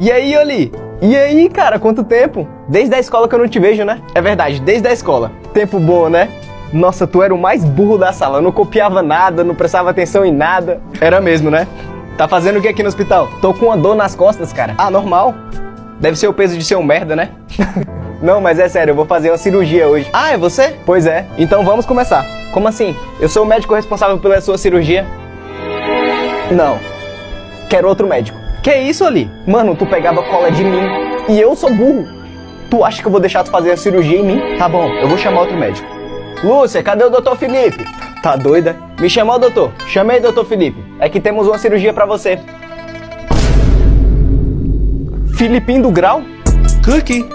E aí, Oli? E aí, cara, quanto tempo? Desde a escola que eu não te vejo, né? É verdade, desde a escola. Tempo bom, né? Nossa, tu era o mais burro da sala, não copiava nada, não prestava atenção em nada. Era mesmo, né? Tá fazendo o que aqui no hospital? Tô com uma dor nas costas, cara. Ah, normal? Deve ser o peso de ser um merda, né? Não, mas é sério, eu vou fazer uma cirurgia hoje. Ah, é você? Pois é. Então vamos começar. Como assim? Eu sou o médico responsável pela sua cirurgia? Não. Quero outro médico. Que isso, Ali? Mano, tu pegava cola de mim e eu sou burro. Tu acha que eu vou deixar tu fazer a cirurgia em mim? Tá bom, eu vou chamar outro médico. Lúcia, cadê o Dr. Felipe? Tá doida? Me chamou, doutor. Chamei, Dr. Felipe. É que temos uma cirurgia pra você. Filipinho do Grau? Cookie.